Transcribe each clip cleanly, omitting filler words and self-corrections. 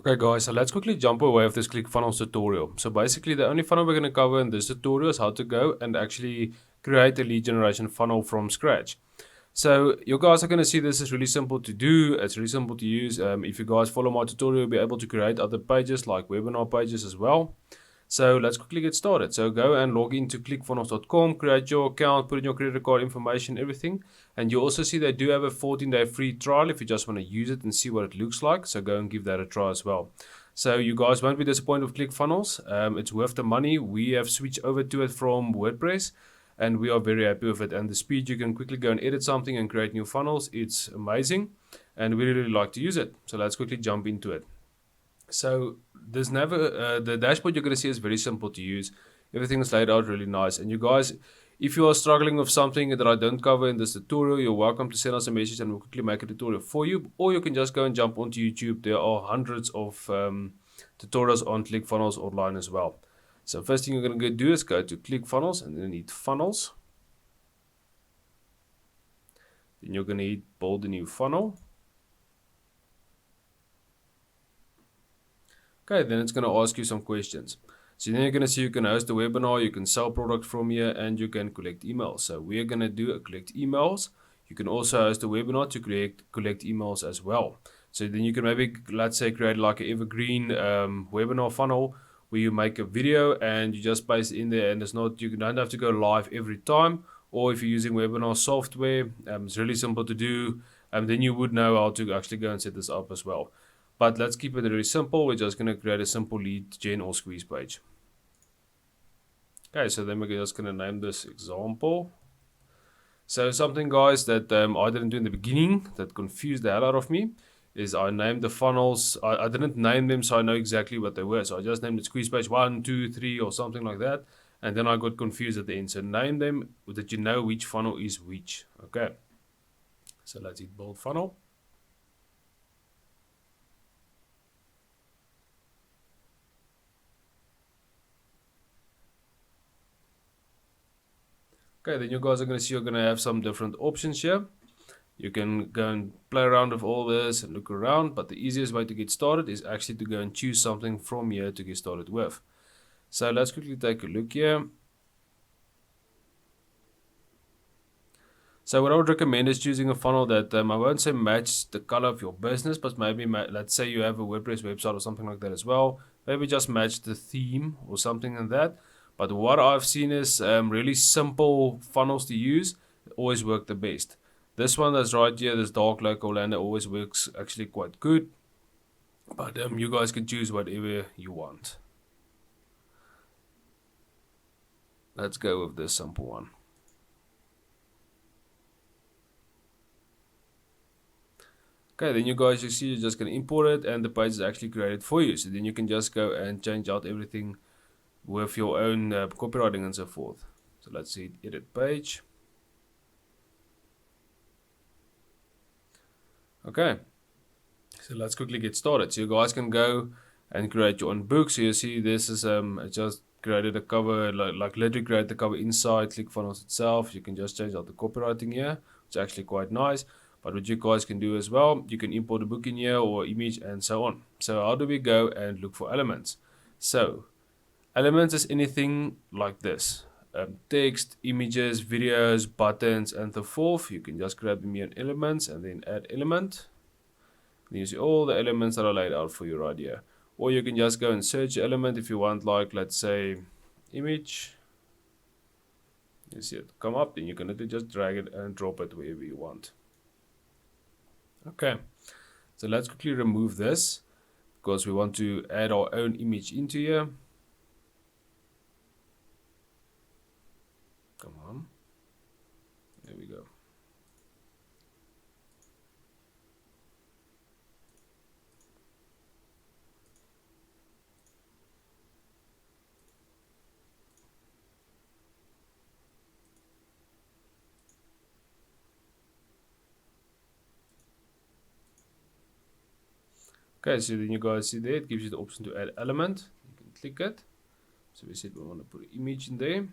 Okay guys, so let's quickly jump away of this ClickFunnels tutorial. So basically the only funnel we're going to cover in this tutorial is how to go and actually create a lead generation funnel from scratch. So you guys are going to see this is really simple to do. It's really simple to use. If you guys follow my tutorial, you'll be able to create other pages like webinar pages as well. So let's quickly get started. So go and log into clickfunnels.com, create your account, put in your credit card information, everything. And you also see they do have a 14-day free trial if you just want to use it and see what it looks like. So go and give that a try as well. So you guys won't be disappointed with ClickFunnels. It's worth the money. We have switched over to it from WordPress and we are very happy with it. And the speed you can quickly go and edit something and create new funnels, it's amazing. And we really like to use it. So let's quickly jump into it. So the dashboard you're going to see is very simple to use. Everything is laid out really nice. And you guys, if you are struggling with something that I don't cover in this tutorial, you're welcome to send us a message and we'll quickly make a tutorial for you. Or you can just go and jump onto YouTube. There are hundreds of tutorials on ClickFunnels online as well. So first thing you're going to do is go to ClickFunnels and then hit Funnels. Then you're going to hit Build a New Funnel. Okay, then it's going to ask you some questions. So then you're going to see you can host a webinar, you can sell product from here, and you can collect emails. So we're going to do a collect emails. You can also host a webinar to collect emails as well. So then you can maybe, let's say, create like an evergreen webinar funnel where you make a video and you just paste it in there, and it's not, you don't have to go live every time. Or if you're using webinar software, it's really simple to do. Then you would know how to actually go and set this up as well. But let's keep it really simple. We're just going to create a simple lead gen or squeeze page. Okay, so then we're just going to name this example. So something, guys, that I didn't do in the beginning that confused the hell out of me is I named the funnels. I didn't name them so I know exactly what they were. So I just named it squeeze page 1, 2, 3 or something like that. And then I got confused at the end. So name them that you know which funnel is which. Okay. So let's hit build funnel. Okay, then you guys are going to see you're going to have some different options here. You can go and play around with all this and look around, but the easiest way to get started is actually to go and choose something from here to get started with. So let's quickly take a look here. So what I would recommend is choosing a funnel that I won't say match the color of your business, but maybe let's say you have a WordPress website or something like that as well. Maybe just match the theme or something like that. But what I've seen is really simple funnels to use always work the best. This one that's right here, this dark local lander, always works actually quite good. But you guys can choose whatever you want. Let's go with this simple one. Okay, then you guys, you see, you're just going to import it and the page is actually created for you. So then you can just go and change out everything with your own copywriting and so forth. So let's see, edit page. Okay, so let's quickly get started. So you guys can go and create your own book. So you see this is I just created a cover, like literally create the cover inside ClickFunnels itself. You can just change out the copywriting here. It's actually quite nice. But what you guys can do as well, you can import a book in here or image and so on. So how do we go and look for elements? So elements is anything like this. Text, images, videos, buttons, and so forth. You can just grab them here in elements and then add element. And you see all the elements that are laid out for you right here. Or you can just go and search element if you want, like let's say image. You see it come up, then you can just drag it and drop it wherever you want. Okay, so let's quickly remove this because we want to add our own image into here. Come on, there we go. Okay, so then you guys see there, it gives you the option to add element. You can click it. So we said we want to put an image in there.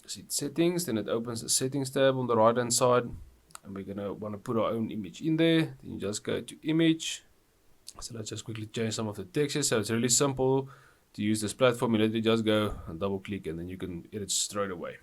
See settings, then it opens the settings tab on the right hand side. and we're going to want to put our own image in there. Then you just go to image. So let's just quickly change some of the textures. So it's really simple to use this platform. You literally just go and double click and then you can edit straight away.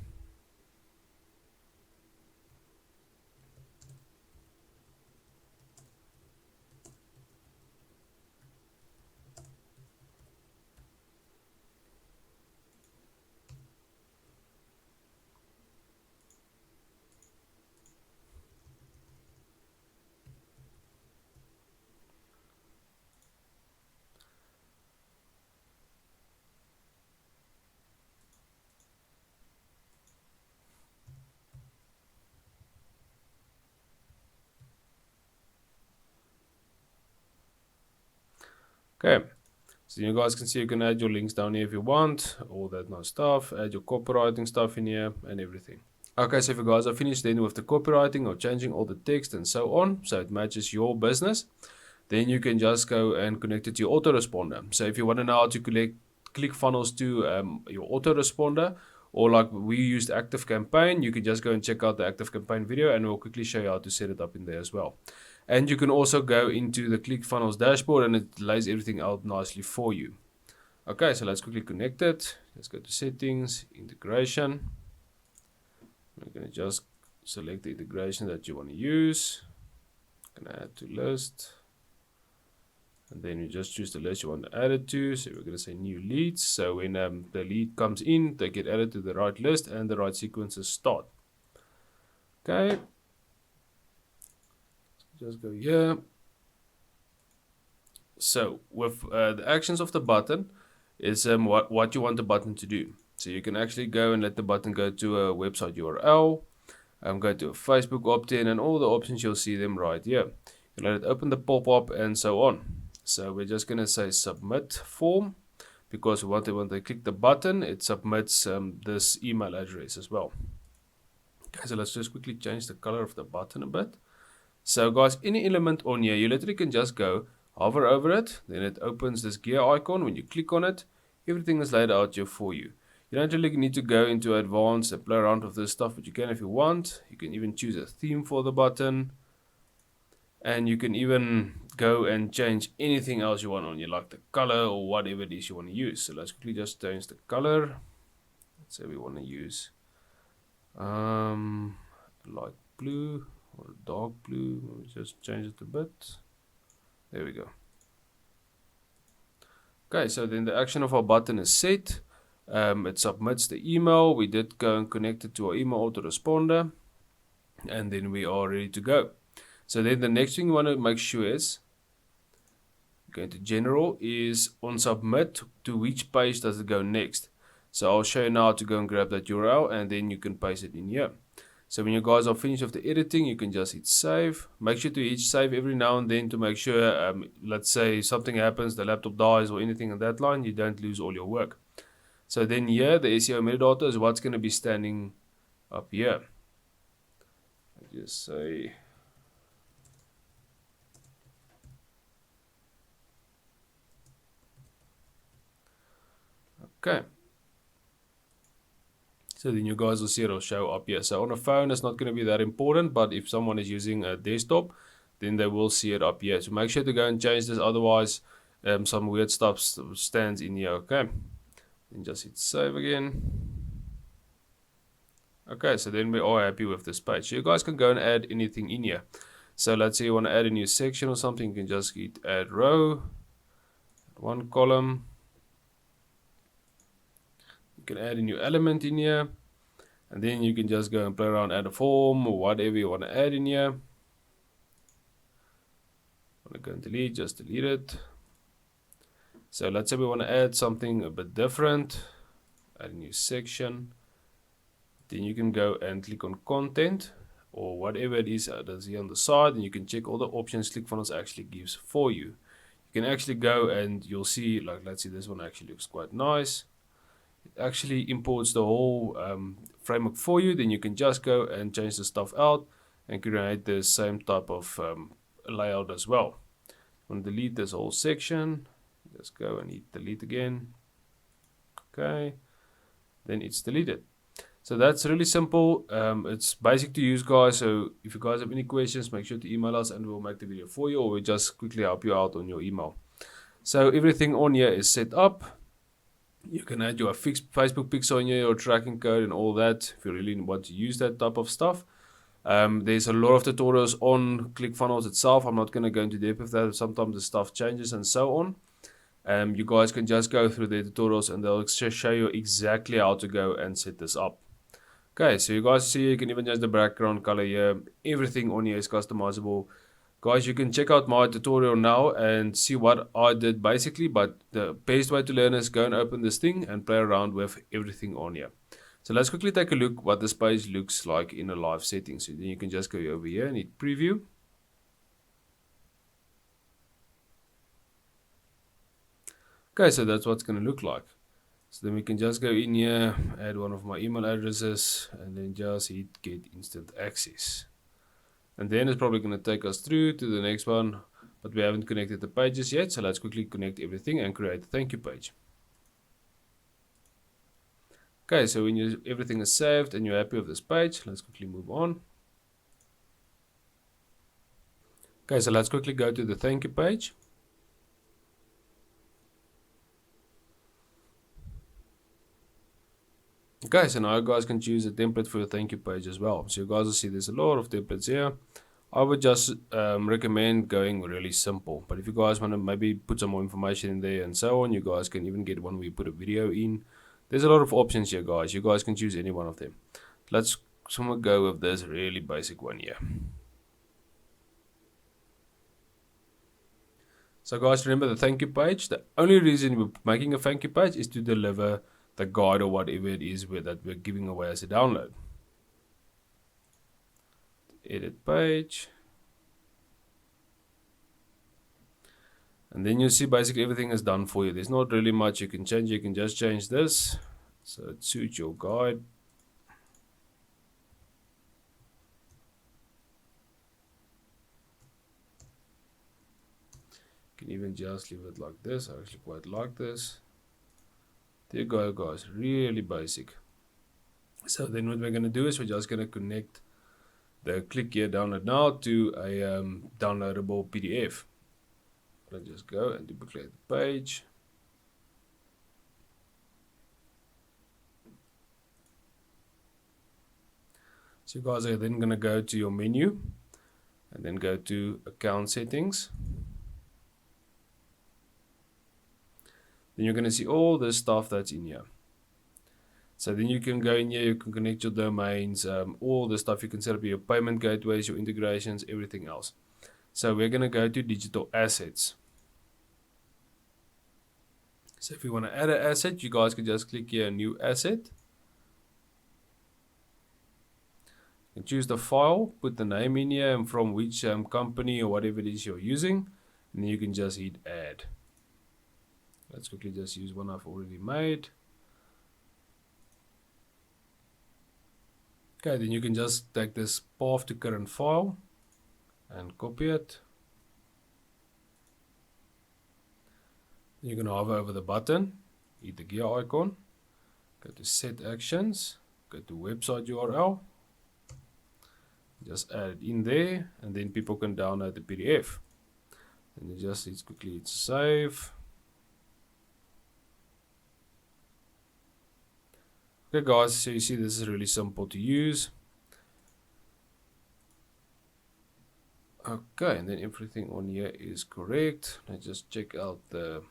Okay, so you guys can see you can add your links down here if you want, all that nice stuff, add your copywriting stuff in here and everything. Okay, so if you guys are finished then with the copywriting or changing all the text and so on, so it matches your business, then you can just go and connect it to your autoresponder. So if you want to know how to collect ClickFunnels to your autoresponder, or like we used ActiveCampaign, you can just go and check out the ActiveCampaign video and we'll quickly show you how to set it up in there as well. And you can also go into the ClickFunnels dashboard and it lays everything out nicely for you. Okay, so let's quickly connect it. Let's go to settings, integration. We're going to just select the integration that you want to use. I'm going to add to list. And then you just choose the list you want to add it to. So we're going to say new leads. So when the lead comes in, they get added to the right list and the right sequences start. Okay. Just go here. So with the actions of the button is what you want the button to do. So you can actually go and let the button go to a website URL. Go to a Facebook opt-in and all the options, you'll see them right here. You let it open the pop-up and so on. So we're just going to say submit form because when they click the button, it submits this email address as well. Okay, so let's just quickly change the color of the button a bit. So guys, any element on here, you literally can just go hover over it, then it opens this gear icon. When you click on it, everything is laid out here for you. You don't really need to go into advanced and play around with this stuff, but you can if you want. You can even choose a theme for the button. And you can even go and change anything else you want on here, like the color or whatever it is you want to use. So let's quickly just change the color. Let's say we want to use light blue or dark blue. Let me just change it a bit. There we go. Okay, so then the action of our button is set. It submits the email. We did go and connect it to our email autoresponder. And then we are ready to go. So then the next thing you want to make sure is, going to general, is on submit, to which page does it go next. So I'll show you now how to go and grab that URL and then you can paste it in here. So when you guys are finished with the editing, you can just hit save. Make sure to hit save every now and then to make sure, let's say something happens, the laptop dies or anything on that line, you don't lose all your work. So then here, the SEO metadata is what's going to be standing up here. I just say... Okay. So then you guys will see it'll show up here. So on a phone, it's not going to be that important, but if someone is using a desktop, then they will see it up here. So make sure to go and change this, otherwise some weird stuff stands in here, okay? And just hit save again. Okay, so then we are happy with this page. So you guys can go and add anything in here. So let's say you want to add a new section or something, you can just hit add row, one column. You can add a new element in here, and then you can just go and play around, add a form or whatever you want to add in here. Want to go and delete, just delete it. So let's say we want to add something a bit different, add a new section. Then you can go and click on content or whatever it is that's here on the side, and you can check all the options ClickFunnels actually gives for you. You can actually go and you'll see, like, let's see, this one actually looks quite nice. It actually imports the whole framework for you. Then you can just go and change the stuff out and create the same type of layout as well. I'm going to delete this whole section. Just go and hit delete again. Okay, then it's deleted. So that's really simple. It's basic to use, guys. So if you guys have any questions, make sure to email us and we'll make the video for you, or we'll just quickly help you out on your email. So everything on here is set up. You can add your fixed Facebook pixel on here, your tracking code and all that if you really want to use that type of stuff. There's a lot of tutorials on ClickFunnels itself. I'm not going to go into depth with that. Sometimes the stuff changes and so on. You guys can just go through the tutorials and they'll show you exactly how to go and set this up. Okay, so you guys see you can even change the background color here. Everything on here is customizable. Guys, you can check out my tutorial now and see what I did basically, but the best way to learn is go and open this thing and play around with everything on here. So let's quickly take a look what this page looks like in a live setting. So then you can just go over here and hit preview. Okay, so that's what it's going to look like. So then we can just go in here, add one of my email addresses, and then just hit get instant access. And then it's probably going to take us through to the next one, but we haven't connected the pages yet. So let's quickly connect everything and create a thank you page. Okay, so when everything is saved and you're happy with this page, let's quickly move on. Okay, so let's quickly go to the thank you page. Okay, so now you guys can choose a template for your thank you page as well. So you guys will see there's a lot of templates here. I would just recommend going really simple. But if you guys want to maybe put some more information in there and so on, you guys can even get one where you put a video in. There's a lot of options here, guys. You guys can choose any one of them. Let's go with this really basic one here. So guys, remember the thank you page. The only reason we're making a thank you page is to deliver the guide or whatever it is that we're giving away as a download. Edit page. And then you see basically everything is done for you. There's not really much you can change. You can just change this so it suits your guide. You can even just leave it like this. I actually quite like this. There you go, guys. Really basic. So then what we're going to do is we're just going to connect the click here download now to a downloadable PDF. Let's just go and duplicate the page. So you guys are then going to go to your menu and then go to account settings. Then you're going to see all the stuff that's in here. So then you can go in here, you can connect your domains, all the stuff you can set up your payment gateways, your integrations, everything else. So we're going to go to digital assets. So if you want to add an asset, you guys can just click here, new asset. You can choose the file, put the name in here and from which company or whatever it is you're using. And then you can just hit add. Let's quickly just use one I've already made. Okay, then you can just take this path to current file and copy it. You're going to hover over the button, hit the gear icon, go to set actions, go to website URL, just add it in there, and then people can download the PDF. And you just quickly hit save. Okay guys, so you see this is really simple to use. Okay, and then everything on here is correct. Let's just check out the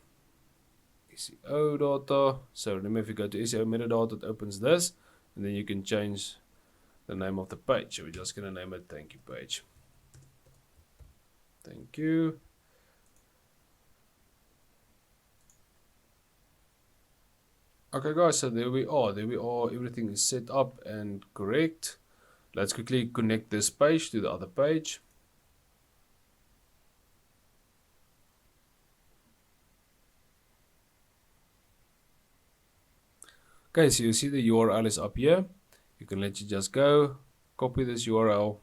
SEO data. So remember, if you go to SEO metadata, it opens this, and then you can change the name of the page. So we're just going to name it thank you page. Thank you. Okay guys, so there we are, everything is set up and correct. Let's quickly connect this page to the other page. Okay, so you see the URL is up here. You can let you just go, copy this URL.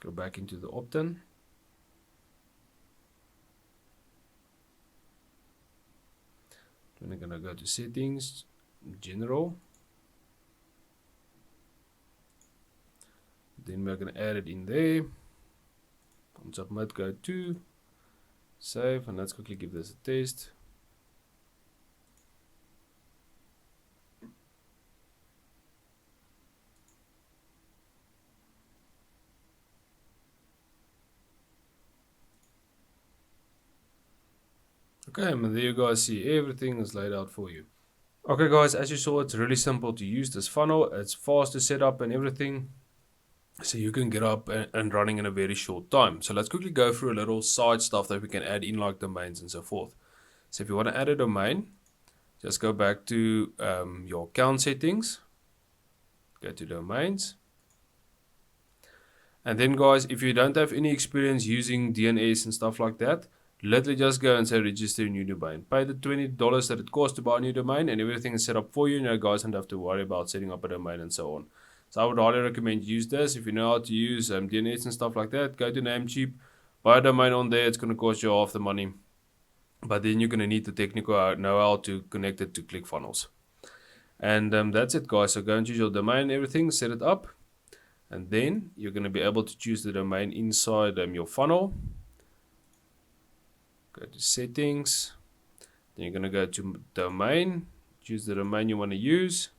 Go back into the opt-in. We're going to go to settings, general. Then we're going to add it in there. On submit, go to save, and let's quickly give this a test. Okay, and there you guys see everything is laid out for you. Okay guys, as you saw, it's really simple to use this funnel. It's fast to set up and everything. So you can get up and running in a very short time. So let's quickly go through a little side stuff that we can add in, like domains and so forth. So if you want to add a domain, just go back to your account settings. Go to domains. And then guys, if you don't have any experience using DNS and stuff like that, literally just go and say register a new domain. Pay the $20 that it costs to buy a new domain, and everything is set up for you. You guys don't have to worry about setting up a domain and so on. So I would highly recommend use this. If you know how to use DNS and stuff like that, go to Namecheap, buy a domain on there. It's going to cost you half the money. But then you're going to need the technical know-how to connect it to Clickfunnels. And that's it guys. So go and choose your domain, everything, set it up. And then you're going to be able to choose the domain inside your funnel. Go to settings, then you're going to go to domain, choose the domain you want to use,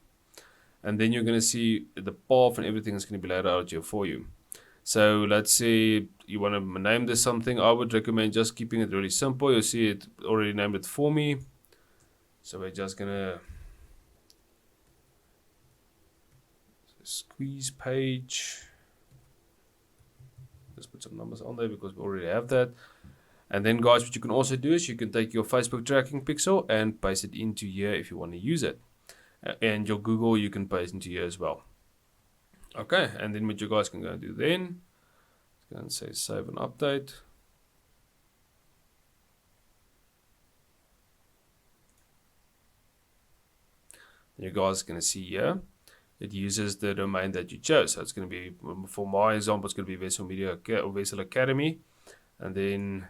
and then you're going to see the path and everything is going to be laid out here for you. So let's say you want to name this something. I would recommend just keeping it really simple. You'll see it already named it for me. So we're just going to squeeze page. Let's put some numbers on there because we already have that. And then guys, what you can also do is you can take your Facebook tracking pixel and paste it into here if you want to use it. And your Google you can paste into here as well. Okay, and then what you guys can go and do then, go and say save and update. And you guys are going to see here, it uses the domain that you chose. So it's going to be, for my example, it's going to be Vessel Media or Vessel Academy. And then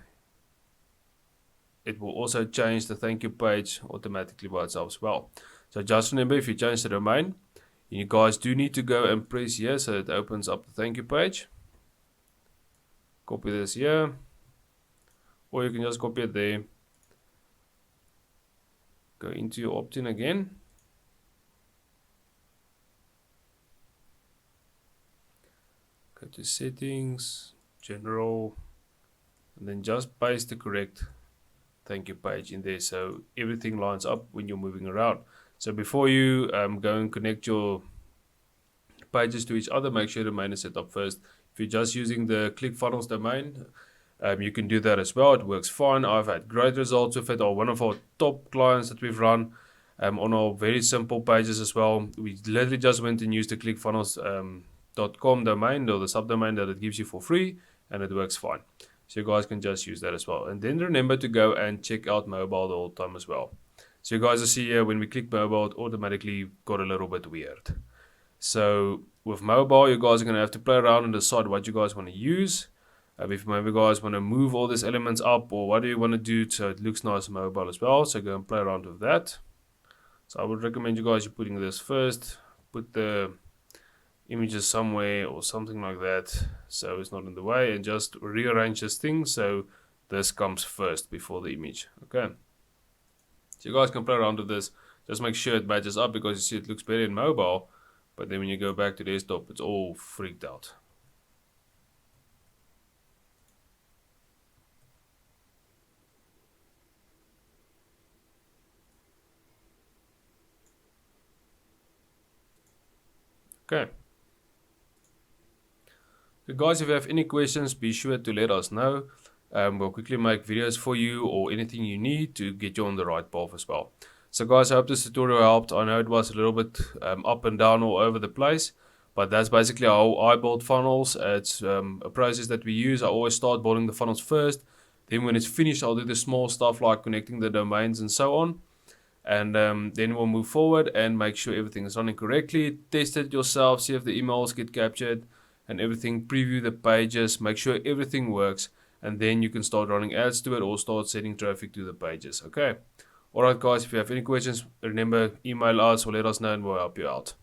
it will also change the thank you page automatically by itself as well. So just remember, if you change the domain, you guys do need to go and press here so it opens up the thank you page. Copy this here, or you can just copy it there. Go into your opt-in again. Go to settings, general, and then just paste the correct thank you page in there so everything lines up when you're moving around. So before you go and connect your pages to each other, make sure the domain is set up first. If you're just using the Clickfunnels domain, you can do that as well. It works fine. I've had great results with it, or one of our top clients that we've run on our very simple pages as well. We literally just went and used the Clickfunnels.com domain, or the subdomain that it gives you for free, and it works fine. So you guys can just use that as well. And then remember to go and check out mobile the whole time as well. So you guys will see here when we click mobile, it automatically got a little bit weird. So with mobile, you guys are going to have to play around and decide what you guys want to use. If maybe you guys want to move all these elements up, or what do you want to do so it looks nice on mobile as well. So go and play around with that. So I would recommend you guys putting this first. Put the images somewhere or something like that so it's not in the way, and just rearrange this thing so this comes first before the image. Okay, so you guys can play around with this. Just make sure it matches up, because you see it looks better in mobile, but then when you go back to desktop it's all freaked out. Okay. So guys, if you have any questions, be sure to let us know. We'll quickly make videos for you or anything you need to get you on the right path as well. So guys, I hope this tutorial helped. I know it was a little bit up and down all over the place, but that's basically how I build funnels. It's a process that we use. I always start building the funnels first. Then when it's finished, I'll do the small stuff like connecting the domains and so on. And then we'll move forward and make sure everything is running correctly. Test it yourself, see if the emails get captured and everything. Preview the pages, make sure everything works, and then you can start running ads to it or start sending traffic to the pages. Okay, Alright, guys, if you have any questions, remember email us or let us know and we'll help you out.